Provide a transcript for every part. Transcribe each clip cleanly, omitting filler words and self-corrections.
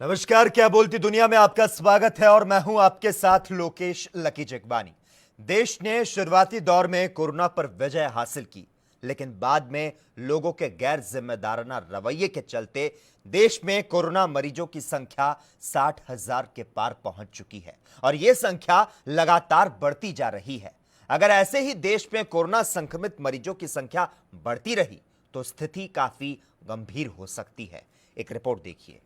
नमस्कार, क्या बोलती दुनिया में आपका स्वागत है और मैं हूं आपके साथ लोकेश लकी जगबानी। देश ने शुरुआती दौर में कोरोना पर विजय हासिल की, लेकिन बाद में लोगों के गैर जिम्मेदाराना रवैये के चलते देश में कोरोना मरीजों की संख्या 60,000 के पार पहुंच चुकी है और यह संख्या लगातार बढ़ती जा रही है। अगर ऐसे ही देश में कोरोना संक्रमित मरीजों की संख्या बढ़ती रही तो स्थिति काफी गंभीर हो सकती है। एक रिपोर्ट देखिए।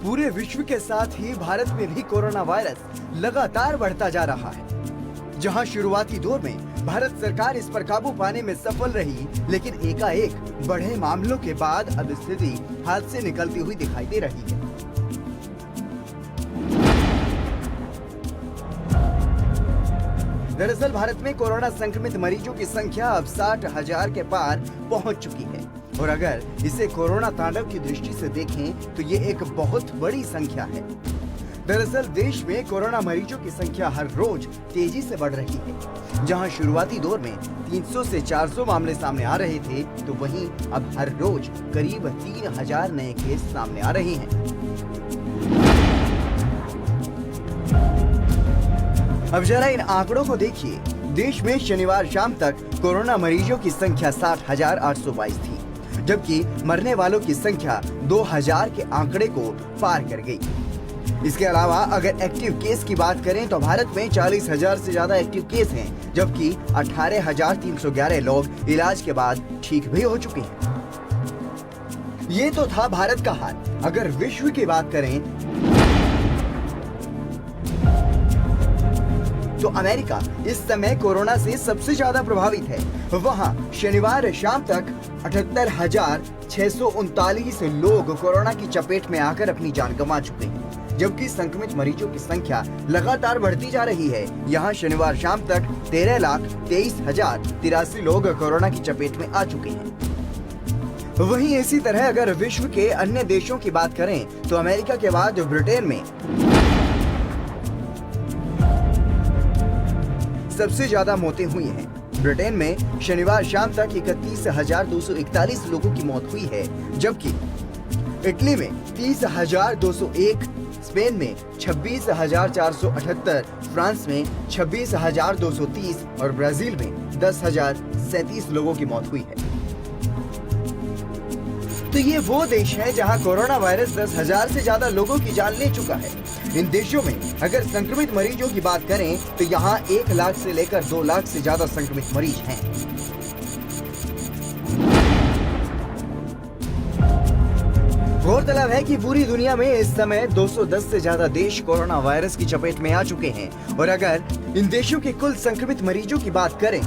पूरे विश्व के साथ ही भारत में भी कोरोना वायरस लगातार बढ़ता जा रहा है। जहां शुरुआती दौर में भारत सरकार इस पर काबू पाने में सफल रही, लेकिन एकाएक बढ़े मामलों के बाद अब स्थिति हाथ से निकलती हुई दिखाई दे रही है। दरअसल भारत में कोरोना संक्रमित मरीजों की संख्या अब 60,000 के पार पहुंच चुकी है और अगर इसे कोरोना तांडव की दृष्टि से देखें तो ये एक बहुत बड़ी संख्या है। दरअसल देश में कोरोना मरीजों की संख्या हर रोज तेजी से बढ़ रही है। जहां शुरुआती दौर में 300 से 400 मामले सामने आ रहे थे, तो वहीं अब हर रोज करीब 3,000 नए केस सामने आ रहे हैं। अब जरा इन आंकड़ों को देखिए। देश में शनिवार शाम तक कोरोना मरीजों की संख्या 60,822 थी, जबकि मरने वालों की संख्या 2,000 के आंकड़े को पार कर गई। इसके अलावा अगर एक्टिव केस की बात करें तो भारत में 40,000 से ज्यादा एक्टिव केस हैं, जबकि 18,311 लोग इलाज के बाद ठीक भी हो चुके हैं। ये तो था भारत का हाल। अगर विश्व की बात करें तो अमेरिका इस समय कोरोना से सबसे ज्यादा प्रभावित है। वहां शनिवार शाम तक 78,639 लोग कोरोना की चपेट में आकर अपनी जान गंवा चुके हैं, जबकि संक्रमित मरीजों की संख्या लगातार बढ़ती जा रही है। यहां शनिवार शाम तक 13,23,083 लोग कोरोना की चपेट में आ चुके हैं। वहीं इसी तरह अगर विश्व के अन्य देशों की बात करें तो अमेरिका के बाद ब्रिटेन में सबसे ज्यादा मौतें हुई हैं। ब्रिटेन में शनिवार शाम तक 31,241 लोगों की मौत हुई है, जबकि इटली में 30,201, स्पेन में 26,478, फ्रांस में 26,230 और ब्राजील में 10,037 लोगों की मौत हुई है। तो ये वो देश है जहां कोरोना वायरस 10,000 से ज्यादा लोगों की जान ले चुका है। इन देशों में अगर संक्रमित मरीजों की बात करें तो यहाँ 1 लाख से लेकर 2 लाख से ज्यादा संक्रमित मरीज हैं। गौरतलब है कि पूरी दुनिया में इस समय 210 से ज्यादा देश कोरोना वायरस की चपेट में आ चुके हैं और अगर इन देशों के कुल संक्रमित मरीजों की बात करें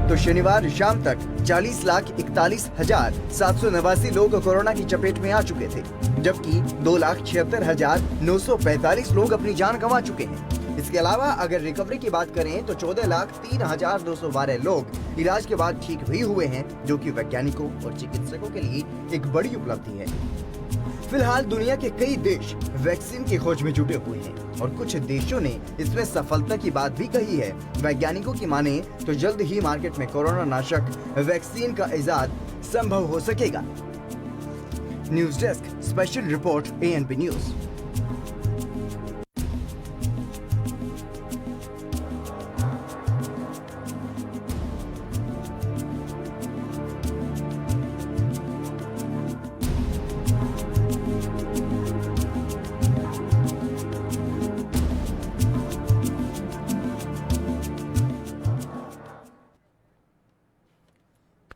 तो शनिवार शाम तक 40,41,789 लोग कोरोना की चपेट में आ चुके थे, जबकि 2,76,945 लोग अपनी जान गंवा चुके हैं। इसके अलावा अगर रिकवरी की बात करें तो 14,03,212 लोग इलाज के बाद ठीक भी हुए हैं, जो कि वैज्ञानिकों और चिकित्सकों के लिए एक बड़ी उपलब्धि है। फिलहाल दुनिया के कई देश वैक्सीन की खोज में जुटे हुए हैं और कुछ देशों ने इसमें सफलता की बात भी कही है। वैज्ञानिकों की माने तो जल्द ही मार्केट में कोरोना नाशक वैक्सीन का इजाद संभव हो सकेगा। News desk special report ANP news.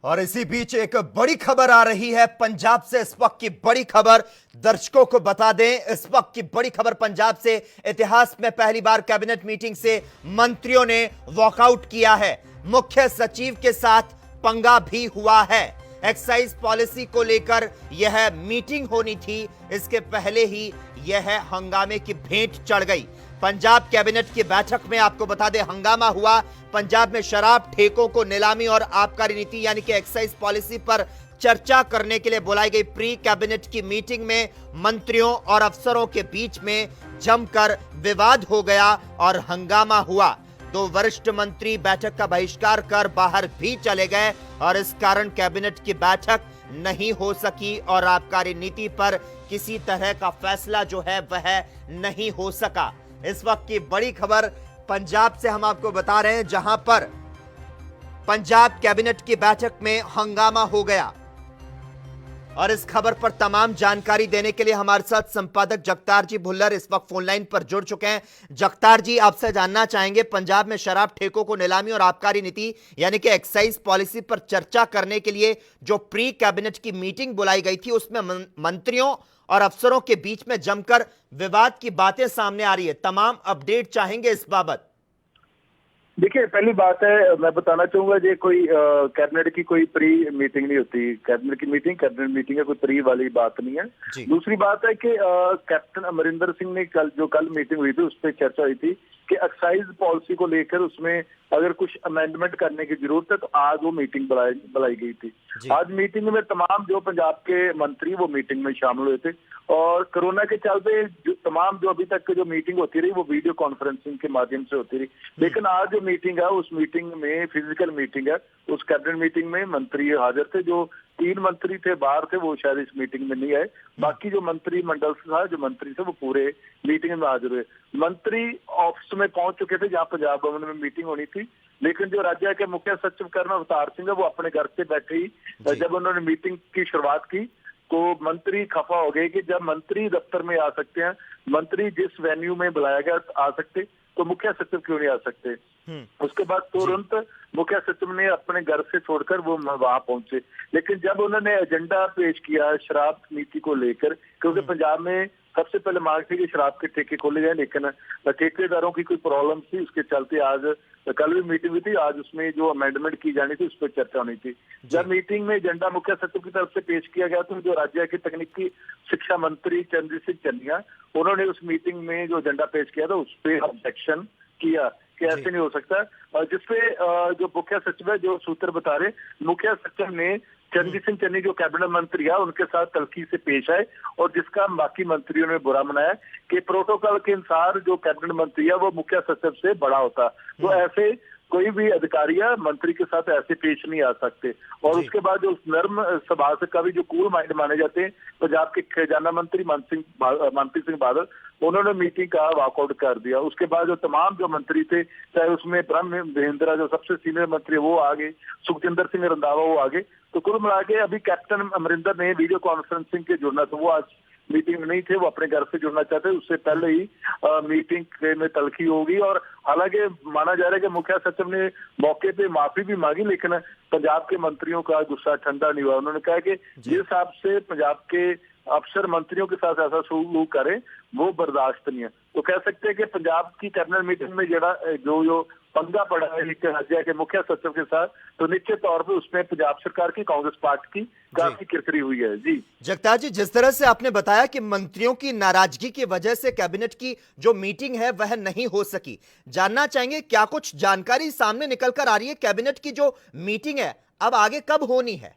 और इसी बीच एक बड़ी खबर आ रही है पंजाब से। इस वक्त की बड़ी खबर दर्शकों को बता दें, इस वक्त की बड़ी खबर पंजाब से। इतिहास में पहली बार कैबिनेट मीटिंग से मंत्रियों ने वॉकआउट किया है। मुख्य सचिव के साथ पंगा भी हुआ है। एक्साइज पॉलिसी को लेकर यह मीटिंग होनी थी, इसके पहले ही यह हंगामे की भेंट चढ़ गई। पंजाब कैबिनेट की बैठक में आपको बता दें हंगामा हुआ। पंजाब में शराब ठेकों को नीलामी और आबकारी नीति यानी कि एक्साइज पॉलिसी पर चर्चा करने के लिए बुलाई गई प्री कैबिनेट की मीटिंग में मंत्रियों और अफसरों के बीच में जमकर विवाद हो गया और हंगामा हुआ। दो वरिष्ठ मंत्री बैठक का बहिष्कार कर बाहर भी चले गए और इस कारण कैबिनेट की बैठक नहीं हो सकी और आबकारी नीति पर किसी तरह का फैसला जो है वह नहीं हो सका। इस वक्त की बड़ी खबर पंजाब से हम आपको बता रहे हैं, जहां पर पंजाब कैबिनेट की बैठक में हंगामा हो गया। और इस खबर पर तमाम जानकारी देने के लिए हमारे साथ संपादक जगतार जी भुल्लर इस वक्त फोन लाइन पर जुड़ चुके हैं। जगतार जी, आपसे जानना चाहेंगे, पंजाब में शराब ठेकों को नीलामी और आबकारी नीति यानी कि एक्साइज पॉलिसी पर चर्चा करने के लिए जो प्री कैबिनेट की मीटिंग बुलाई गई थी उसमें मंत्रियों और अफसरों के बीच में जमकर विवाद की बातें सामने आ रही है। तमाम अपडेट चाहेंगे इस बाबत। देखिए, पहली बात है, मैं बताना चाहूंगा ये कोई कैबिनेट की कोई प्री मीटिंग नहीं होती। कैबिनेट की मीटिंग कैबिनेट मीटिंग है, कोई प्री वाली बात नहीं है। दूसरी बात है कि कैप्टन अमरिंदर सिंह ने कल मीटिंग हुई थी उस पर चर्चा हुई थी कि एक्साइज पॉलिसी को लेकर उसमें अगर कुछ अमेंडमेंट करने की जरूरत है तो आज वो मीटिंग बुलाई गई थी। आज मीटिंग में तमाम जो पंजाब के मंत्री वो मीटिंग में शामिल हुए थे और कोरोना के चलते तमाम जो अभी तक की जो मीटिंग होती रही वो वीडियो कॉन्फ्रेंसिंग के माध्यम से होती रही। लेकिन आज जो मीटिंग है उस मीटिंग में फिजिकल मीटिंग है, उस कैबिनेट मीटिंग में मंत्री हाजिर थे। जो 3 मंत्री थे बाहर थे वो शायद इस मीटिंग में नहीं आए। बाकी जो मंत्री मंडल था, जो मंत्री थे वो पूरे मीटिंग में हाजिर हुए। मंत्री ऑफिस में पहुंच चुके थे जहां पंजाब भवन में मीटिंग होनी थी, लेकिन जो राज्य के मुख्य सचिव कर्ण अवतार सिंह है वो अपने घर से बैठे ही जब उन्होंने मीटिंग की शुरुआत की तो मंत्री खफा हो गए कि जब मंत्री दफ्तर में आ सकते हैं, मंत्री जिस वेन्यू में बुलाया गया आ सकते, तो मुख्य सचिव क्यों नहीं आ सकते। उसके बाद तुरंत मुख्य सचिव ने अपने घर से छोड़कर वो वहां पहुंचे। लेकिन जब उन्होंने एजेंडा पेश किया शराब नीति को लेकर, क्योंकि पंजाब में सबसे पहले मांग थी कि शराब के ठेके खोले जाए, लेकिन ठेकेदारों की कोई प्रॉब्लम थी, उसके चलते आज कल भी मीटिंग हुई थी। आज उसमें जो अमेंडमेंट की जानी थी उस पर चर्चा होनी थी। जब मीटिंग में एजेंडा मुख्य सचिव की तरफ से पेश किया गया तो जो राज्य के तकनीकी शिक्षा मंत्री चंद्रजीत सिंह चन्निया, उन्होंने उस मीटिंग में जो एजेंडा पेश किया था उस पर ऑब्जेक्शन किया कि ऐसे नहीं हो सकता। जिसपे जो मुख्य सचिव है, जो सूत्र बता रहे, मुख्य सचिव ने चंद्रजीत सिंह चन्नी जो कैबिनेट मंत्री है उनके साथ तल्खी से पेश आए और जिसका बाकी मंत्रियों ने बुरा मनाया कि प्रोटोकॉल के अनुसार जो कैबिनेट मंत्री है वो मुख्य सचिव से बड़ा होता, तो ऐसे कोई भी अधिकारी या मंत्री के साथ ऐसे पेश नहीं आ सकते। और उसके बाद जो नर्म स्वभाव से कभी जो कूल माइंड माने जाते हैं पंजाब के खजाना मंत्री मनप्रीत सिंह बादल, उन्होंने मीटिंग का वॉकआउट कर दिया। उसके बाद जो तमाम जो मंत्री थे, चाहे उसमें ब्रह्म महेंद्रा जो सबसे सीनियर मंत्री वो आ गए, सुखजिंदर सिंह रंधावा वो आ गए, तो कुल मिला के अभी कैप्टन अमरिंदर ने वीडियो कॉन्फ्रेंसिंग के जुड़ना, तो वो आज मीटिंग में नहीं थे, वो अपने घर से जुड़ना चाहते, उससे पहले ही मीटिंग में तल्खी होगी। और हालांकि माना जा रहा है कि मुख्य सचिव ने मौके पे माफी भी मांगी, लेकिन पंजाब के मंत्रियों का गुस्सा ठंडा नहीं हुआ। उन्होंने कहा कि जिस हिसाब से पंजाब के अफसर मंत्रियों के साथ ऐसा सलूक करें वो बर्दाश्त नहीं है। तो कह सकते हैं कि पंजाब की कैबिनेट मीटिंग में जो पंगा पड़ा है एक राज्य के मुख्य सचिव के साथ, तो निश्चित तौर पे उसमें पंजाब सरकार की कांग्रेस पार्टी की काफी किरकिरी हुई है। जी जगतार जी, जिस तरह से आपने बताया कि मंत्रियों की नाराजगी की वजह से कैबिनेट की जो मीटिंग है वह नहीं हो सकी, जानना चाहेंगे क्या कुछ जानकारी सामने निकल कर आ रही है? कैबिनेट की जो मीटिंग है अब आगे कब होनी है?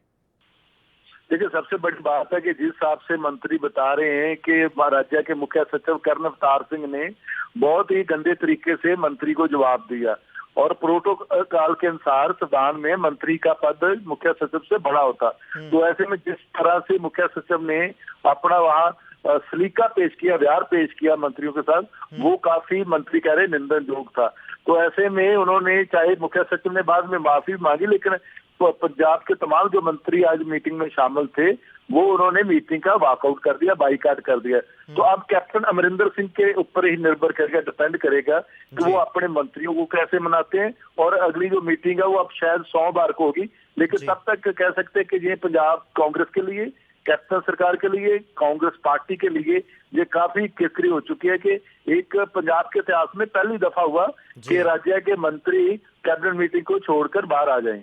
देखिए, सबसे बड़ी बात है कि जिस हिसाब से मंत्री बता रहे हैं कि राज्य के मुख्य सचिव कर्ण अवतार सिंह ने बहुत ही गंदे तरीके से मंत्री को जवाब दिया और प्रोटोकॉल के अनुसार संविधान में मंत्री का पद मुख्य सचिव से बड़ा होता। तो ऐसे में जिस तरह से मुख्य सचिव ने अपना वहाँ सलीका पेश किया, व्यवहार पेश किया मंत्रियों के साथ, वो काफी मंत्री कह रहे निंदनयोग था। तो ऐसे में उन्होंने, चाहे मुख्य सचिव ने बाद में माफी मांगी, लेकिन पंजाब के तमाम जो मंत्री आज मीटिंग में शामिल थे वो उन्होंने मीटिंग का वॉकआउट कर दिया, बाइकाट कर दिया। तो अब कैप्टन अमरिंदर सिंह के ऊपर ही निर्भर करेगा, डिपेंड करेगा कि वो अपने मंत्रियों को कैसे मनाते हैं। और अगली जो मीटिंग है वो अब शायद सोमवार को होगी, लेकिन तब तक कह सकते हैं कि ये पंजाब कांग्रेस के लिए, कैप्टन सरकार के लिए, कांग्रेस पार्टी के लिए ये काफी किरकिरी हो चुकी है कि एक पंजाब के इतिहास में पहली दफा हुआ कि राज्य के मंत्री कैबिनेट मीटिंग को छोड़कर बाहर आ जाएं।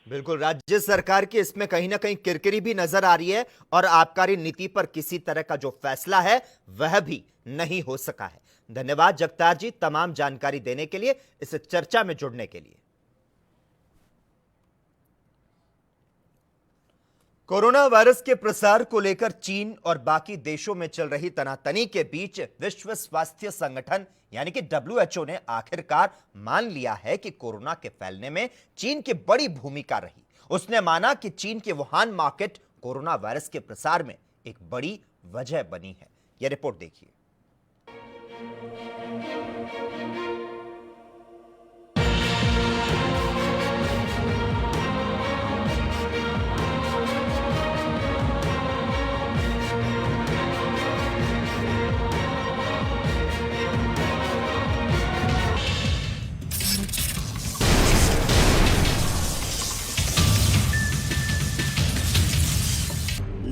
बिल्कुल, राज्य सरकार की इसमें कहीं ना कहीं किरकिरी भी नजर आ रही है और आबकारी नीति पर किसी तरह का जो फैसला है वह भी नहीं हो सका है। धन्यवाद जगतार जी तमाम जानकारी देने के लिए, इस चर्चा में जुड़ने के लिए। कोरोना वायरस के प्रसार को लेकर चीन और बाकी देशों में चल रही तनातनी के बीच विश्व स्वास्थ्य संगठन यानी कि WHO ने आखिरकार मान लिया है कि कोरोना के फैलने में चीन की बड़ी भूमिका रही। उसने माना कि चीन के वुहान मार्केट कोरोना वायरस के प्रसार में एक बड़ी वजह बनी है। यह रिपोर्ट देखिए।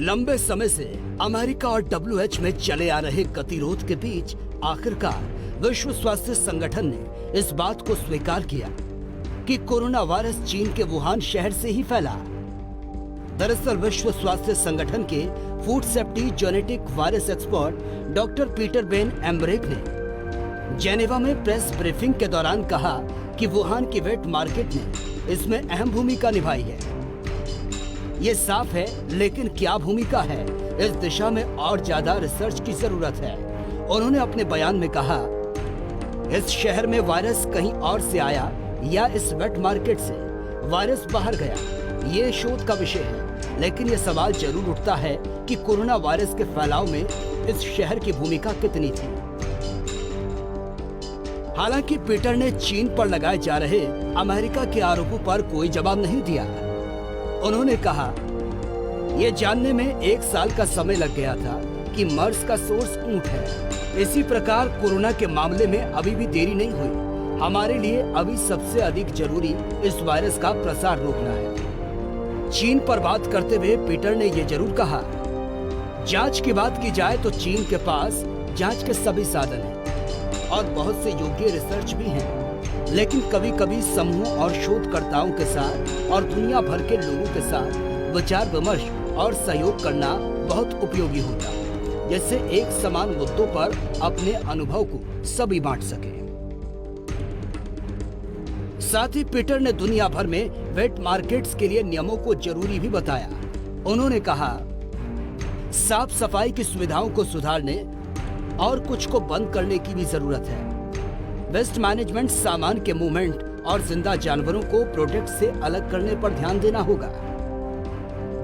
लंबे समय से अमेरिका और WHO में चले आ रहे गतिरोध के बीच आखिरकार विश्व स्वास्थ्य संगठन ने इस बात को स्वीकार किया कि कोरोना वायरस चीन के वुहान शहर से ही फैला। दरअसल विश्व स्वास्थ्य संगठन के food safety genetic virus expert doctor Peter Ben Embarek ने जेनेवा में प्रेस ब्रीफिंग के दौरान कहा कि वुहान की वेट मार्केट ने इसमें अहम भूमिका निभाई है। ये साफ है, लेकिन क्या भूमिका है, इस दिशा में और ज्यादा रिसर्च की जरूरत है। उन्होंने अपने बयान में कहा, इस शहर में वायरस कहीं और से आया या इस वेट मार्केट से वायरस बाहर गया, ये शोध का विषय है। लेकिन ये सवाल जरूर उठता है कि कोरोना वायरस के फैलाव में इस शहर की भूमिका कितनी थी। हालांकि पीटर ने चीन पर लगाए जा रहे अमेरिका के आरोपों पर कोई जवाब नहीं दिया। उन्होंने कहा, यह जानने में 1 साल का समय लग गया था कि मर्स का सोर्स ऊंट है। इसी प्रकार कोरोना के मामले में अभी भी देरी नहीं हुई। हमारे लिए अभी सबसे अधिक जरूरी इस वायरस का प्रसार रोकना है। चीन पर बात करते हुए पीटर ने यह जरूर कहा, जांच की बात की जाए तो चीन के पास जांच के सभी साधन हैं और बहुत से योग्य रिसर्च भी हैं। लेकिन कभी कभी समूह और शोधकर्ताओं के साथ और दुनिया भर के लोगों के साथ विचार विमर्श और सहयोग करना बहुत उपयोगी होता है, जिससे एक समान मुद्दों पर अपने अनुभव को सभी बांट सके। साथ ही पीटर ने दुनिया भर में वेट मार्केट्स के लिए नियमों को जरूरी भी बताया। उन्होंने कहा, साफ सफाई की सुविधाओं को सुधारने और कुछ को बंद करने की भी जरूरत है। वेस्ट मैनेजमेंट, सामान के मूवमेंट और जिंदा जानवरों को प्रोडक्ट से अलग करने पर ध्यान देना होगा।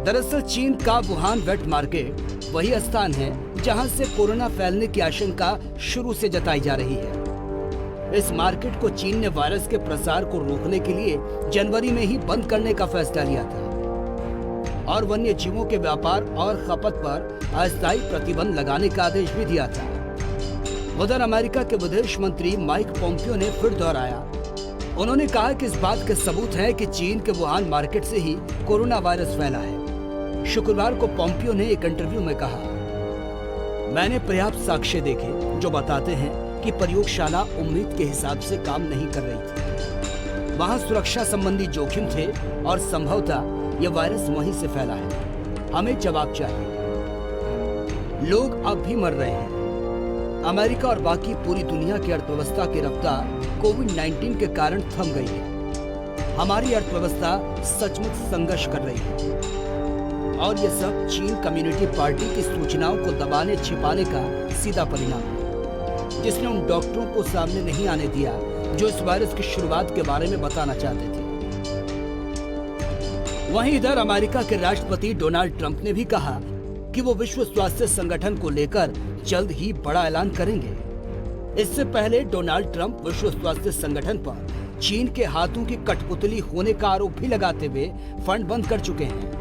दरअसल चीन का वुहान वेट मार्केट वही स्थान है जहां से कोरोना फैलने की आशंका शुरू से जताई जा रही है। इस मार्केट को चीन ने वायरस के प्रसार को रोकने के लिए जनवरी में ही बंद करने का फैसला लिया था और वन्य जीवों के व्यापार और खपत पर अस्थायी प्रतिबंध लगाने का आदेश भी दिया था। उधर अमेरिका के विदेश मंत्री माइक पोम्पियो ने फिर दोहराया। उन्होंने कहा कि इस बात के सबूत है कि चीन के वुहान मार्केट से ही कोरोना वायरस फैला है। शुक्रवार को पोम्पियो ने एक इंटरव्यू में कहा, मैंने पर्याप्त साक्ष्य देखे जो बताते हैं कि प्रयोगशाला उम्मीद के हिसाब से काम नहीं कर रही थी। वहां सुरक्षा संबंधी जोखिम थे और संभवतः यह वायरस वहीं से फैला है। हमें जवाब चाहिए। लोग अब भी मर रहे हैं। अमेरिका और बाकी पूरी दुनिया की अर्थव्यवस्था की रफ्तार कोविड-19 के कारण थम गई है। हमारी अर्थव्यवस्था सचमुच संघर्ष कर रही है और ये सब चीन कम्युनिटी पार्टी की सूचनाओं को दबाने छिपाने का सीधा परिणाम है, जिसने उन डॉक्टरों को सामने नहीं आने दिया जो इस वायरस की शुरुआत के बारे में बताना चाहते थे। वहीं इधर अमेरिका के राष्ट्रपति डोनाल्ड ट्रंप ने भी कहा कि वो विश्व स्वास्थ्य संगठन को लेकर जल्द ही बड़ा ऐलान करेंगे। इससे पहले डोनाल्ड ट्रंप विश्व स्वास्थ्य संगठन पर चीन के हाथों की कठपुतली होने का आरोप भी लगाते हुए फंड बंद कर चुके हैं।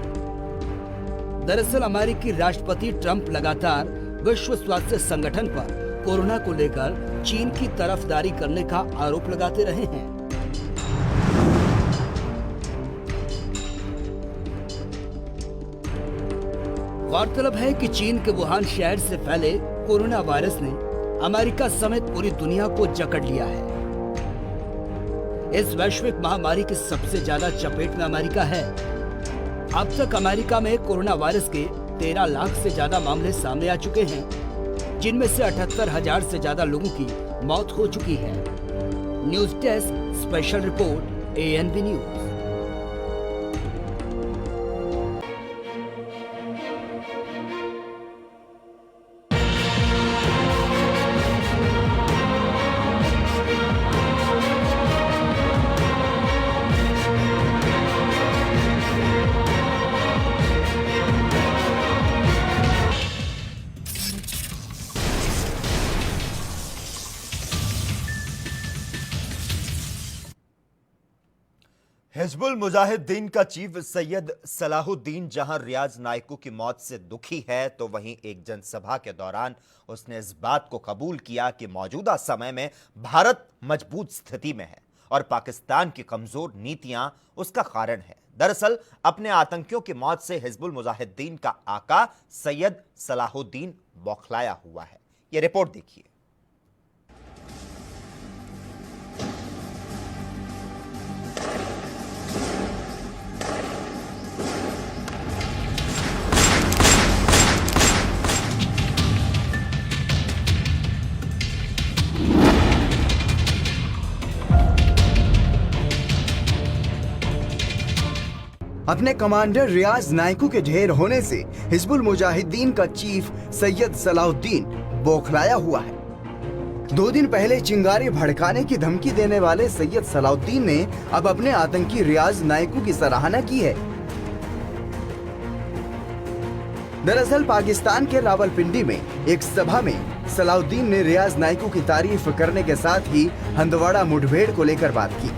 दरअसल अमेरिकी राष्ट्रपति ट्रंप लगातार विश्व स्वास्थ्य संगठन पर कोरोना को लेकर चीन की तरफदारी करने का आरोप लगाते रहे हैं। गौरतलब है कि चीन के वुहान शहर से फैले कोरोना वायरस ने अमेरिका समेत पूरी दुनिया को जकड़ लिया है। इस वैश्विक महामारी की सबसे ज्यादा चपेट में अमेरिका है। अब तक अमेरिका में कोरोना वायरस के 13 लाख से ज्यादा मामले सामने आ चुके हैं, जिनमें से 78,000 से ज्यादा लोगों की मौत हो चुकी है। News desk special report ANB news. Hizbul Mujahideen का चीफ सैयद सलाहुद्दीन जहां रियाज नायकू की मौत से दुखी है, तो वहीं एक जनसभा के दौरान उसने इस बात को कबूल किया कि मौजूदा समय में भारत मजबूत स्थिति में है और पाकिस्तान की कमजोर नीतियां उसका कारण है। दरअसल अपने आतंकियों की मौत से हिजबुल मुजाहिदीन का आका सैयद सलाहुद्दीन बौखलाया हुआ है। यह रिपोर्ट देखिए। अपने कमांडर रियाज नायकू के ढेर होने से हिजबुल मुजाहिदीन का चीफ सैयद सलाहुद्दीन बौखलाया हुआ है। 2 दिन पहले चिंगारी भड़काने की धमकी देने वाले सैयद सलाहुद्दीन ने अब अपने आतंकी रियाज नायकू की सराहना की है। दरअसल पाकिस्तान के रावलपिंडी में एक सभा में सलाहुद्दीन ने रियाज नायकू की तारीफ करने के साथ ही हंदवाड़ा मुठभेड़ को लेकर बात की।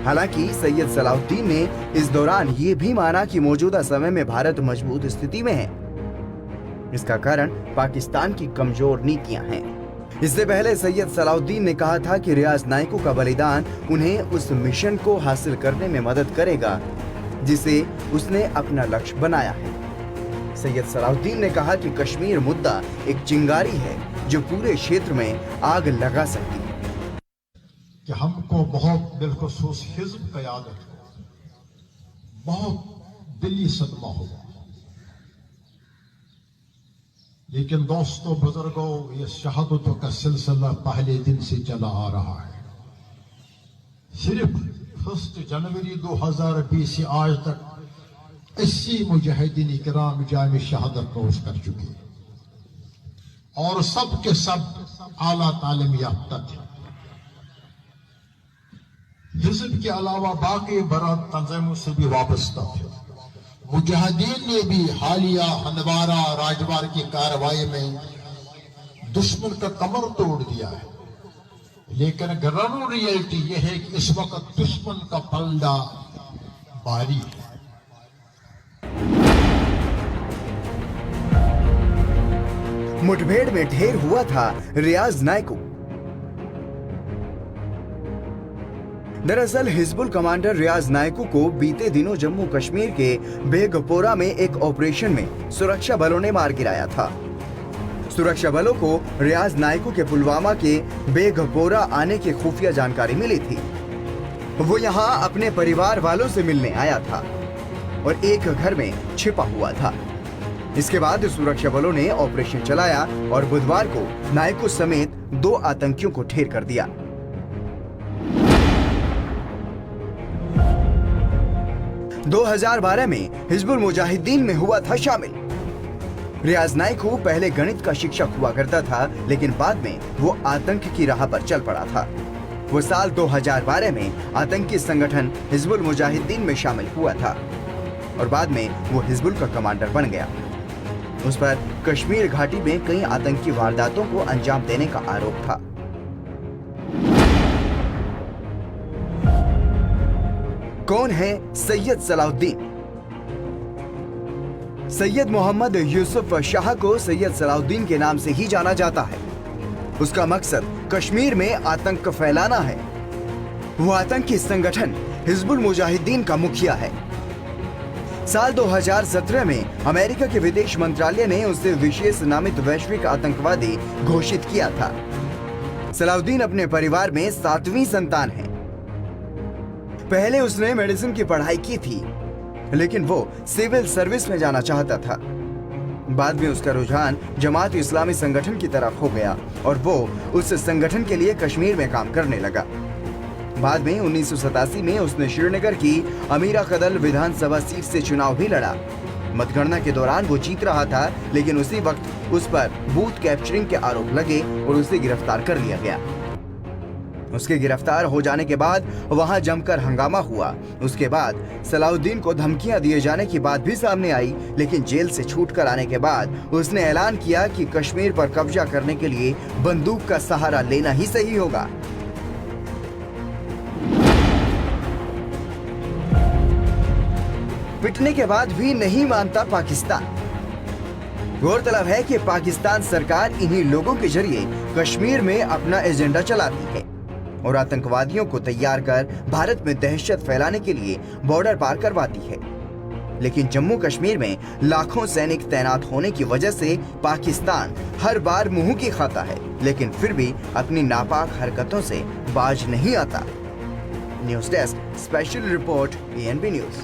हालांकि सैयद सलाहुद्दीन ने इस दौरान ये भी माना कि मौजूदा समय में भारत मजबूत स्थिति में है। इसका कारण पाकिस्तान की कमजोर नीतियां हैं। इससे पहले सैयद सलाहुद्दीन ने कहा था कि रियाज नायकू का बलिदान उन्हें उस मिशन को हासिल करने में मदद करेगा जिसे उसने अपना लक्ष्य बनाया है। सैयद सलाहुद्दीन ने कहा कि कश्मीर मुद्दा एक चिंगारी है जो पूरे क्षेत्र में आग लगा सकती है कि हमको बहुत बिलखुसूस हिज़्ब क़यादत को बहुत दिली सदमा हुआ। लेकिन दोस्तों बुजुर्गों, ये शहादतों का सिलसिला पहले दिन से चला आ रहा है। सिर्फ 1 जनवरी 2020 से आज तक 80 मुजाहिदीन किराम जाम शहादत नोश कर चुके और सब के सब आला तालीम याफ्ता थे। हिज़्ब के अलावा बाकी बरात तंजीमों से भी वाबस्ता थे। मुजाहिदीन ने भी हालिया हंदवाड़ा राजवार की कार्रवाई में दुश्मन का कमर तोड़ दिया है। लेकिन ग्राउंड रियलिटी यह है कि इस वक्त दुश्मन का पलड़ा भारी है। मुठभेड़ में ढेर हुआ था रियाज नायकू। दरअसल हिजबुल कमांडर रियाज नायकू को बीते दिनों जम्मू कश्मीर के बेगपोरा में एक ऑपरेशन में सुरक्षा बलों ने मार गिराया था। सुरक्षा बलों को रियाज नायकू के पुलवामा के बेगपोरा आने की खुफिया जानकारी मिली थी। वो यहाँ अपने परिवार वालों से मिलने आया था और एक घर में छिपा हुआ था। इसके बाद सुरक्षा बलों ने ऑपरेशन चलाया और बुधवार को नायकू समेत 2 आतंकियों को ढेर कर दिया। – 2012 में हिजबुल मुजाहिदीन में हुआ था शामिल। रियाज नायकू पहले गणित का शिक्षक हुआ करता था, लेकिन बाद में वो आतंक की राह पर चल पड़ा था। वो साल 2012 में आतंकी संगठन हिजबुल मुजाहिदीन में शामिल हुआ था और बाद में वो हिजबुल का कमांडर बन गया। उस पर कश्मीर घाटी में कई आतंकी वारदातों को अंजाम देने का आरोप था। कौन है सैयद सलाहुद्दीन? सैयद मोहम्मद यूसुफ शाह को सैयद सलाहुद्दीन के नाम से ही जाना जाता है। उसका मकसद कश्मीर में आतंक फैलाना है। वो आतंकी संगठन हिजबुल मुजाहिदीन का मुखिया है। साल 2017 में अमेरिका के विदेश मंत्रालय ने उसे विशेष नामित वैश्विक आतंकवादी घोषित किया था। सलाहुद्दीन अपने परिवार में 7वीं संतान है। पहले उसने मेडिसिन की पढ़ाई की थी, लेकिन वो सिविल सर्विस में जाना चाहता था। बाद में उसका रुझान जमात इस्लामी संगठन की तरफ हो गया और वो उस संगठन के लिए कश्मीर में काम करने लगा। बाद में 1987 में उसने श्रीनगर की अमीरा कदल विधानसभा सीट से चुनाव भी लड़ा। मतगणना के दौरान वो जीत रहा था, लेकिन उसी वक्त उस पर बूथ कैप्चरिंग के आरोप लगे और उसे गिरफ्तार कर लिया गया। उसके गिरफ्तार हो जाने के बाद वहां जमकर हंगामा हुआ। उसके बाद सलाउद्दीन को धमकियां दिए जाने की बात भी सामने आई, लेकिन जेल से छूटकर आने के बाद उसने ऐलान किया कि कश्मीर पर कब्जा करने के लिए बंदूक का सहारा लेना ही सही होगा। पिटने के बाद भी नहीं मानता पाकिस्तान। गौरतलब है कि पाकिस्तान सरकार इन्हीं लोगों के जरिए कश्मीर में अपना एजेंडा चलाती है और आतंकवादियों को तैयार कर भारत में दहशत फैलाने के लिए बॉर्डर पार करवाती है। लेकिन जम्मू कश्मीर में लाखों सैनिक तैनात होने की वजह से पाकिस्तान हर बार मुंह की खाता है, लेकिन फिर भी अपनी नापाक हरकतों से बाज नहीं आता। News desk special report PNB news.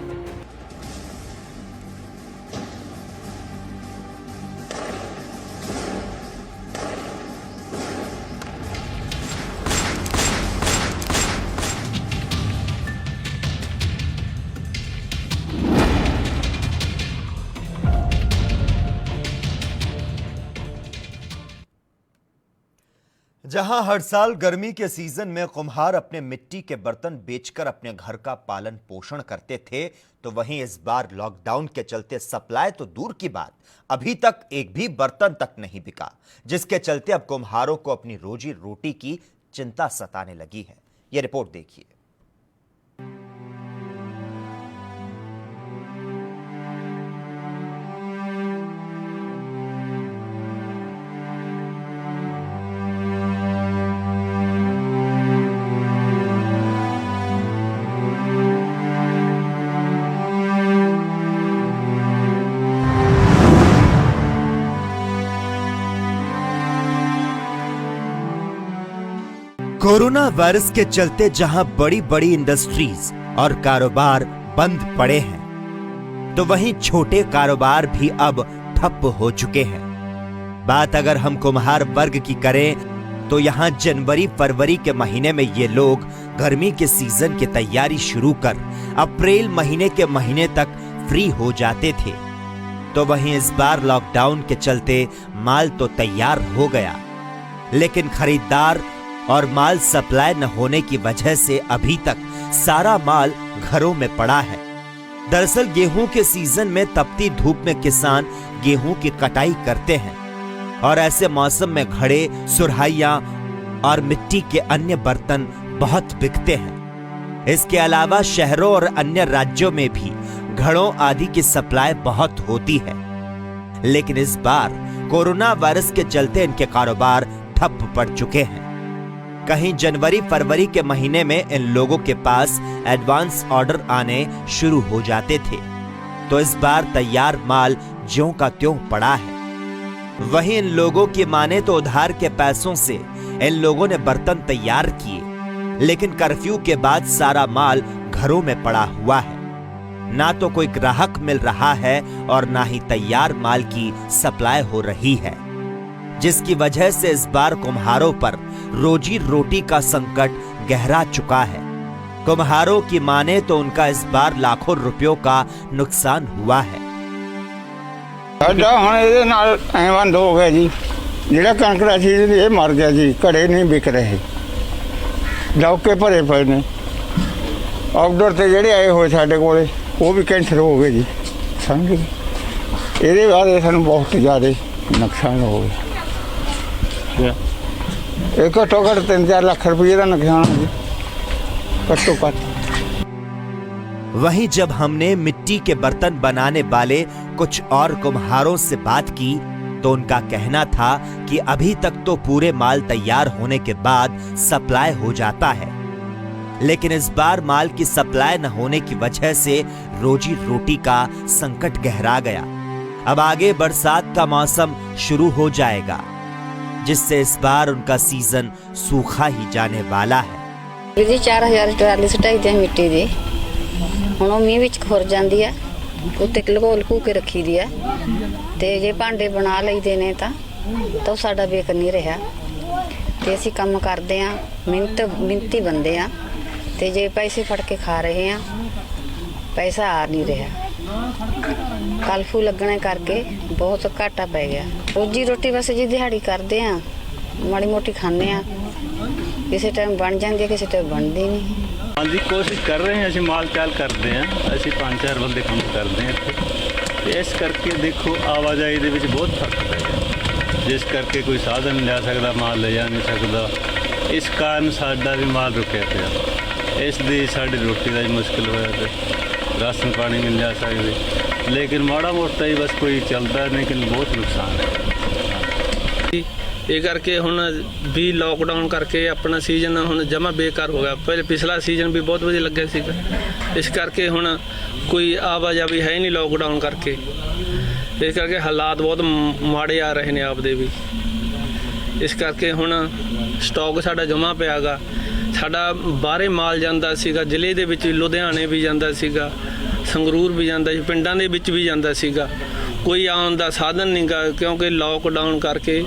जहां हर साल गर्मी के सीजन में कुम्हार अपने मिट्टी के बर्तन बेचकर अपने घर का पालन पोषण करते थे, तो वहीं इस बार लॉकडाउन के चलते सप्लाई तो दूर की बात, अभी तक एक भी बर्तन तक नहीं बिका, जिसके चलते अब कुम्हारों को अपनी रोजी रोटी की चिंता सताने लगी है। यह रिपोर्ट देखिए। कोरोना वायरस के चलते जहां बड़ी बड़ी इंडस्ट्रीज और कारोबार बंद पड़े हैं, तो वहीं छोटे कारोबार भी अब ठप हो चुके हैं। बात अगर हम कुम्हार वर्ग की करें, तो यहां जनवरी फरवरी के महीने में ये लोग गर्मी के सीजन की तैयारी शुरू कर अप्रैल महीने के महीने तक फ्री हो जाते थे। तो वहीं इस बार लॉकडाउन के चलते माल तो तैयार हो गया, लेकिन खरीदार और माल सप्लाई न होने की वजह से अभी तक सारा माल घरों में पड़ा है। दरअसल गेहूं के सीजन में तपती धूप में किसान गेहूं की कटाई करते हैं और ऐसे मौसम में घड़े, सुरहाइयां और मिट्टी के अन्य बर्तन बहुत बिकते हैं। इसके अलावा शहरों और अन्य राज्यों में भी घड़ों आदि की सप्लाई बहुत होती है, लेकिन इस बार कोरोना वायरस के चलते इनके कारोबार ठप पड़ चुके हैं। कहीं जनवरी फरवरी के महीने में इन लोगों के पास एडवांस ऑर्डर आने शुरू हो जाते थे, तो इस बार तैयार माल ज्यों का त्यों पड़ा है। वहीं इन लोगों की माने तो उधार के पैसों से इन लोगों ने बर्तन तैयार किए, लेकिन कर्फ्यू के बाद सारा माल घरों में पड़ा हुआ है। ना तो कोई ग्राहक मिल रहा है और ना ही तैयार माल की सप्लाई हो रही है, जिसकी वजह से इस बार कुम्हारों पर रोजी रोटी का संकट गहरा चुका है। कुम्हारों की माने तो उनका इस बार लाखों रुपयों का नुकसान हुआ है। बंद हो गया जी, जेड़ा कणक का सीजन ये मर गया जी, घड़े नहीं बिक रहे, डौके भरे पे ने। आउटडोर से जेड़े आए हुए साडे कोले वो भी कैंसल हो गए जी, समझ ये बाद सानू बहुत ज़्यादा नुकसान हो गया। एक घट्टो घट्ट 3-4 लाख रुपये का नुकसान है घट्टो घट्ट। वहीं जब हमने मिट्टी के बर्तन बनाने वाले कुछ और कुम्हारों से बात की, तो उनका कहना था कि अभी तक तो पूरे माल तैयार होने के बाद सप्लाई हो जाता है, लेकिन इस बार माल की सप्लाई न होने की वजह से रोजी रोटी का संकट गहरा गया। अब आगे बरसात का मौसम शुरू हो जाएगा, जिससे इस बार उनका सीजन सूखा ही जाने वाला है। जी 4000 ट्राली सटाई दी मिट्टी दी, हुण मींह विच खुर जांदी है ਉੱਤੇ ਲਕੋ ਲਕੂ ਕੇ ਰੱਖੀ ਦੀ ਹੈ ਤੇ ਜੇ ਭਾਂਡੇ ਬਣਾ ਲਈਦੇ ਨੇ ਤਾਂ ਉਹ ਸਾਡਾ ਵੇਖ ਨਹੀਂ ਰਿਹਾ ਤੇ ਅਸੀਂ ਕੰਮ ਕਰਦੇ ਆ ਮਿਹਨਤੀ ਬੰਦੇ ਆ ਤੇ ਜੇ ਪੈਸੇ ਫੜ ਕੇ ਖਾ ਰਹੇ ਆ ਪੈਸਾ ਆ ਨਹੀਂ ਰਿਹਾ ਕਲਫੂ ਲੱਗਣੇ ਕਰਕੇ ਬਹੁਤ ਘਾਟਾ ਪੈ ਗਿਆ ਰੋਜੀ ਰੋਟੀ ਬਸ ਜੀ ਦਿਹਾੜੀ ਕਰਦੇ ਆ ਮਾੜੀ ਮੋਟੀ ਖਾਂਦੇ ਆ ਕਿਸੇ ਟਾਈਮ ਬਣ ਜਾਂਦੀ ਹੈ ਕਿਸੇ ਟਾਈਮ ਬਣਦੀ ਨਹੀਂ हाँ जी कोशिश कर रहे हैं असं माल चाल करते हैं असं 5-4 बंदे काम करते हैं इत्थे इस करके देखो आवाजाही दे विच बहुत फर्क पै गया जिस करके कोई साधन नहीं ला सकता माल ले जा नहीं सकता इस कारण साडा भी माल रुकिया पिया इसलिए साडी रोटी का मुश्किल होया ते राशन पानी नहीं लिया सकते लेकिन माड़ा मोटा ही बस कोई चलता नहीं लेकिन बहुत नुकसान है ਇਹ ਕਰਕੇ ਹੁਣ ਵੀ ਲੋਕਡਾਊਨ ਕਰਕੇ ਆਪਣਾ ਸੀਜ਼ਨ ਹੁਣ ਜਮਾ ਬੇਕਾਰ ਹੋ ਗਿਆ ਪਹਿਲੇ ਪਿਛਲਾ ਸੀਜ਼ਨ ਵੀ ਬਹੁਤ ਵਧੀਆ ਲੱਗਿਆ ਸੀਗਾ ਇਸ ਕਰਕੇ ਹੁਣ ਕੋਈ ਆਵਾਜਾਈ ਹੈ ਨਹੀਂ ਲੋਕਡਾਊਨ ਕਰਕੇ ਇਸ ਕਰਕੇ ਹਾਲਾਤ ਬਹੁਤ ਮਾੜੇ ਆ ਰਹੇ ਨੇ ਆਪਦੇ ਵੀ ਇਸ ਕਰਕੇ ਹੁਣ ਸਟਾਕ ਸਾਡਾ ਜਮਾ ਪਿਆਗਾ ਸਾਡਾ ਬਾਹਰੇ ਮਾਲ ਜਾਂਦਾ ਸੀਗਾ ਜ਼ਿਲ੍ਹੇ ਦੇ ਵਿੱਚ ਲੁਧਿਆਣੇ ਵੀ ਜਾਂਦਾ ਸੀਗਾ ਸੰਗਰੂਰ ਵੀ ਜਾਂਦਾ ਸੀ ਪਿੰਡਾਂ ਦੇ ਵਿੱਚ ਵੀ ਜਾਂਦਾ ਸੀਗਾ ਕੋਈ ਆਉਣ ਦਾ ਸਾਧਨ ਨਹੀਂਗਾ ਕਿਉਂਕਿ ਲੋਕਡਾਊਨ ਕਰਕੇ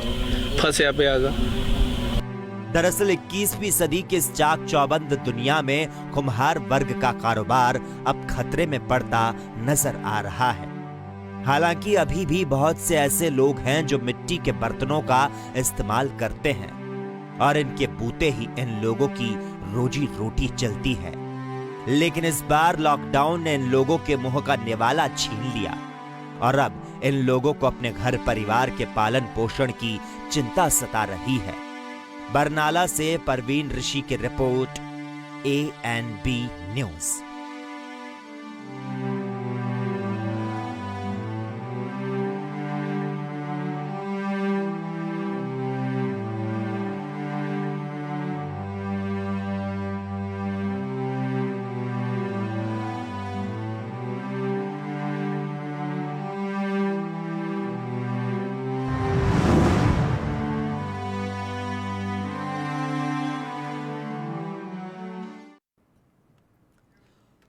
फंसा पियागा दरअसल 21वीं सदी की इस चाक चौबंद दुनिया में कुम्हार वर्ग का कारोबार अब खतरे में पड़ता नजर आ रहा है। हालांकि अभी भी बहुत से ऐसे लोग हैं जो मिट्टी के बर्तनों का इस्तेमाल करते हैं और इनके बूते ही इन लोगों की रोजी रोटी चलती है। लेकिन इस बार लॉकडाउन ने इन लोगों के मुंह का निवाला छीन लिया और अब इन लोगों को अपने घर परिवार के पालन पोषण की चिंता सता रही है। बरनाला से परवीन ऋषि की रिपोर्ट, ANB न्यूज।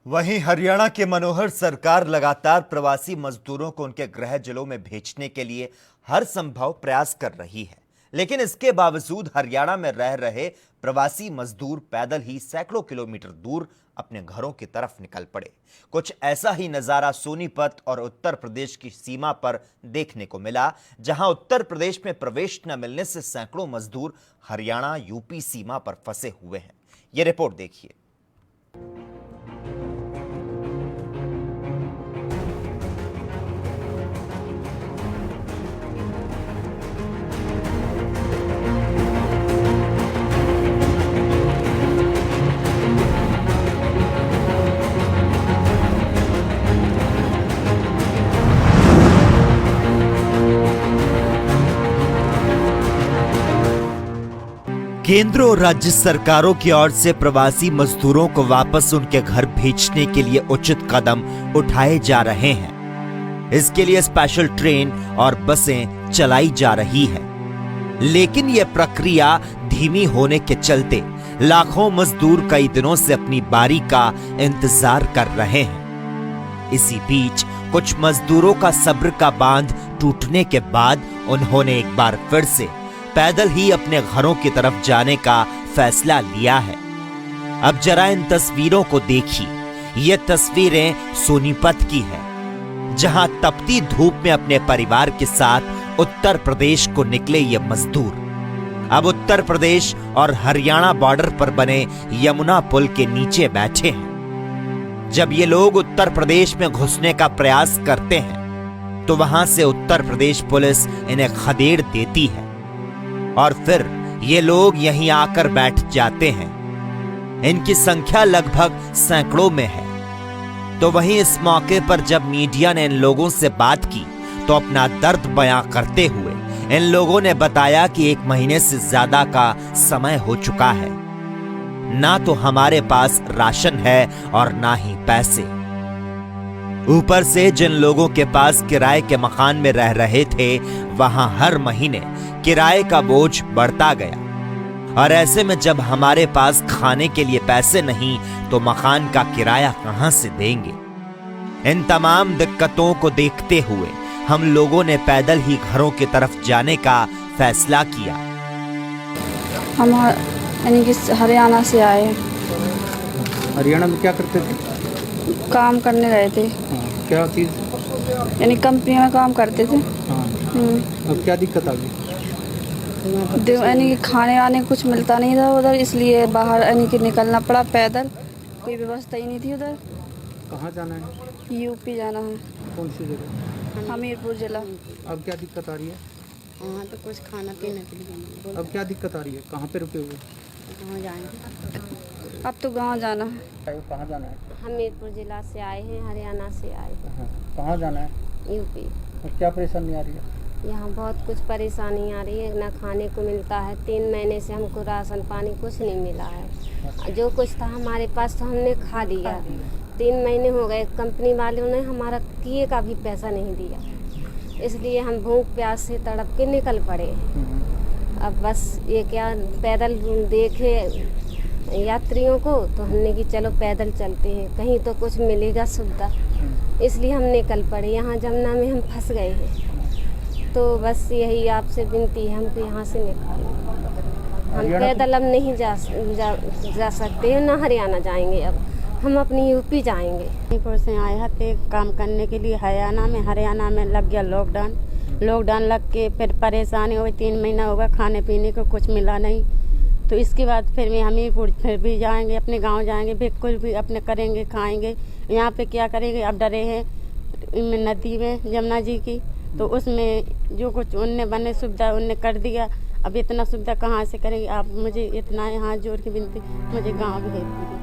वहीं हरियाणा के मनोहर सरकार लगातार प्रवासी मजदूरों को उनके गृह जिलों में भेजने के लिए हर संभव प्रयास कर रही है, लेकिन इसके बावजूद हरियाणा में रह रहे प्रवासी मजदूर पैदल ही सैकड़ों किलोमीटर दूर अपने घरों की तरफ निकल पड़े। कुछ ऐसा ही नजारा सोनीपत और उत्तर प्रदेश की सीमा पर देखने को मिला, जहां उत्तर प्रदेश में प्रवेश न मिलने से सैकड़ों मजदूर हरियाणा यूपी सीमा पर फंसे हुए हैं। ये रिपोर्ट देखिए। केंद्र और राज्य सरकारों की ओर से प्रवासी मजदूरों को वापस उनके घर भेजने के लिए उचित कदम उठाए जा रहे हैं। इसके लिए स्पेशल ट्रेन और बसें चलाई जा रही है, लेकिन यह प्रक्रिया धीमी होने के चलते लाखों मजदूर कई दिनों से अपनी बारी का इंतजार कर रहे हैं। इसी बीच कुछ मजदूरों का सब्र का बांध टूटने के बाद उन्होंने एक बार फिर से पैदल ही अपने घरों की तरफ जाने का फैसला लिया है। अब जरा इन तस्वीरों को देखिए। ये तस्वीरें सोनीपत की हैं, जहां तपती धूप में अपने परिवार के साथ उत्तर प्रदेश को निकले ये मजदूर अब उत्तर प्रदेश और हरियाणा बॉर्डर पर बने यमुना पुल के नीचे बैठे हैं। जब ये लोग उत्तर प्रदेश में घुसने का प्रयास करते हैं तो वहां से उत्तर प्रदेश पुलिस इन्हें खदेड़ देती है और फिर ये लोग यहीं आकर बैठ जाते हैं। इनकी संख्या लगभग सैकड़ों में है। तो वहीं इस मौके पर जब मीडिया ने इन लोगों से बात की तो अपना दर्द बयां करते हुए इन लोगों ने बताया कि 1 महीने से ज्यादा का समय हो चुका है, ना तो हमारे पास राशन है और ना ही पैसे। ऊपर से जिन लोगों के पास किराए के मकान में रह रहे थे, वहां हर महीने किराए का बोझ बढ़ता गया और ऐसे में जब हमारे पास खाने के लिए पैसे नहीं तो मकान का किराया कहां से देंगे। इन तमाम दिक्कतों को देखते हुए हम लोगों ने पैदल ही घरों की तरफ जाने का फैसला किया। हम यानी कि हरियाणा से आए। हरियाणा में क्या करते थे? काम करने गए थे। क्या चीज़? यानी कंपनी में काम करते थे। अब क्या दिक्कत आ गई? यानी कि खाने वाने कुछ मिलता नहीं था उधर, इसलिए बाहर यानी कि निकलना पड़ा पैदल। कोई व्यवस्था ही नहीं थी उधर। कहाँ जाना है? यूपी जाना है। कौन सी जगह? हमीरपुर जिला। अब क्या दिक्कत आ रही है? वहाँ तो कुछ खाना पीने के लिए। अब क्या दिक्कत आ रही है? कहाँ पे रुके हुए? कहाँ जाएंगे? अब तो गांव जाना है। कहाँ जाना है? हमीरपुर जिला से आए हैं, हरियाणा से आए हैं। कहाँ जाना है? यूपी। क्या परेशानी आ रही है? यहाँ बहुत कुछ परेशानी आ रही है, ना खाने को मिलता है। 3 महीने से हमको राशन पानी कुछ नहीं मिला है। जो कुछ था हमारे पास तो हमने खा लिया। 3 महीने हो गए, कंपनी वालों ने हमारा किए का भी पैसा नहीं दिया, इसलिए हम भूख प्यास से तड़प के निकल पड़े। अब बस ये क्या पैदल देखे यात्रियों को तो हमने कि चलो पैदल चलते हैं, कहीं तो कुछ मिलेगा सुविधा, इसलिए हम निकल पड़े। यहाँ जमुना में हम फंस गए हैं, तो बस यही आपसे विनती है हमको यहाँ से निकालो। हम पैदल अब नहीं जा सकते हैं, ना हरियाणा जाएंगे, अब हम अपनी यूपी जाएंगे। मणिपुर से आए हैं काम करने के लिए हरियाणा में लग गया लॉकडाउन लग के फिर परेशानी हुई। 3 महीना हो गया, खाने पीने को कुछ मिला नहीं। तो इसके बाद फिर मैं हमीरपुर फिर भी जाएंगे, अपने गांव जाएंगे, बिल्कुल भी अपने करेंगे, खाएंगे। यहाँ पे क्या करेंगे? अब डरे हैं नदी में जमुना जी की, तो उसमें जो कुछ उनने बने सुविधा उनने कर दिया। अब इतना सुविधा कहाँ से करेंगे? आप मुझे इतना हाथ जोड़ के विनती, मुझे गाँव भेज दीजिए।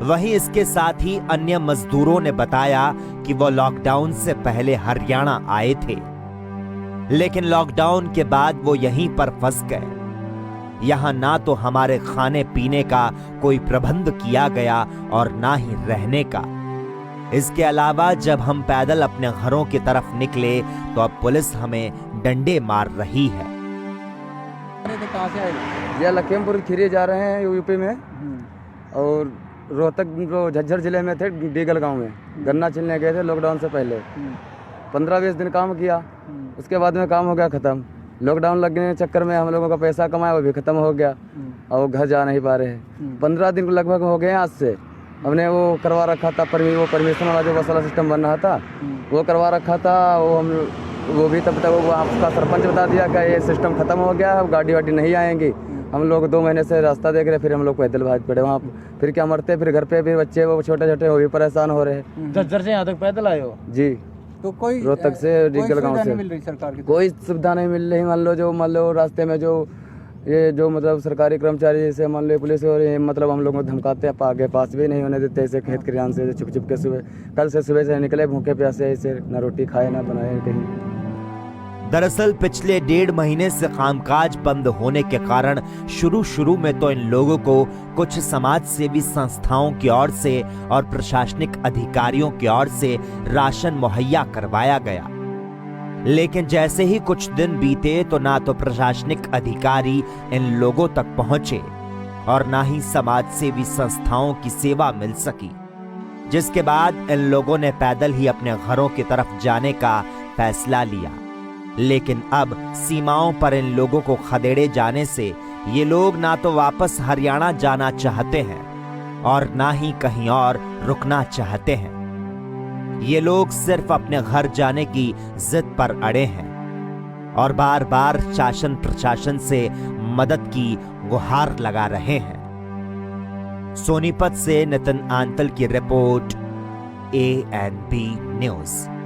वहीं इसके साथ ही अन्य मजदूरों ने बताया कि वो लॉकडाउन से पहले हरियाणा आए थे, लेकिन लॉकडाउन के बाद वो यहीं पर फंस गए। यहाँ ना तो हमारे खाने पीने का कोई प्रबंध किया गया और ना ही रहने का। इसके अलावा जब हम पैदल अपने घरों की तरफ निकले तो अब पुलिस हमें डंडे मार रही है। कहाँ से आए? ये लखीमपुर खीरी जा रहे हैं यूपी में, और रोहतक झज्जर जिले में थे, डीगल गांव में गन्ना छिलने गए थे लॉकडाउन से पहले। 15-20 दिन काम किया, उसके बाद में काम हो गया ख़त्म। लॉकडाउन लगने के चक्कर में हम लोगों का पैसा कमाया वो भी ख़त्म हो गया, और वो घर जा नहीं पा रहे हैं। 15 दिन लगभग हो गए आज से। हमने वो करवा रखा था परमिशन वाला जो वसूला सिस्टम बन रहा था वो करवा रखा था, वो भी तब तक वो आपका सरपंच बता दिया कि ये सिस्टम खत्म हो गया, अब गाड़ी वाड़ी नहीं आएंगी। हम लोग 2 महीने से रास्ता देख रहे, फिर हम लोग पैदल भाग पड़े वहाँ। फिर क्या मरते, फिर घर पे भी बच्चे वो छोटे छोटे वो भी परेशान हो रहे हैं। झज्जर से यहाँ तक पैदल आए हो? जी। तो कोई रोहतक से डीगल गाँव से मिल रही सरकार की? कोई सुविधा नहीं मिल रही। मान लो रास्ते में जो मतलब सरकारी कर्मचारी जैसे मान लो पुलिस और मतलब हम लोग को धमकाते हैं, आगे पास भी नहीं होने देते। ऐसे खेत खलिहान से छुप के कल से सुबह से निकले भूखे प्यासे, ऐसे ना रोटी खाए ना बनाए कहीं। दरअसल पिछले 1.5 महीने से कामकाज बंद होने के कारण शुरू में तो इन लोगों को कुछ समाज सेवी संस्थाओं की ओर से और प्रशासनिक अधिकारियों की ओर से राशन मुहैया करवाया गया, लेकिन जैसे ही कुछ दिन बीते तो ना तो प्रशासनिक अधिकारी इन लोगों तक पहुंचे और ना ही समाज सेवी संस्थाओं की सेवा मिल सकी, जिसके बाद इन लोगों ने पैदल ही अपने घरों की तरफ जाने का फैसला लिया। लेकिन अब सीमाओं पर इन लोगों को खदेड़े जाने से ये लोग ना तो वापस हरियाणा जाना चाहते हैं और ना ही कहीं और रुकना चाहते हैं। ये लोग सिर्फ अपने घर जाने की जिद पर अड़े हैं और बार बार शासन प्रशासन से मदद की गुहार लगा रहे हैं। सोनीपत से नितिन आंतल की रिपोर्ट, ANB न्यूज।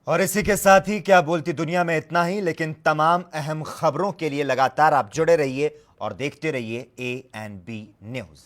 और इसी के साथ ही क्या बोलती दुनिया में इतना ही, लेकिन तमाम अहम खबरों के लिए लगातार आप जुड़े रहिए और देखते रहिए ANB न्यूज।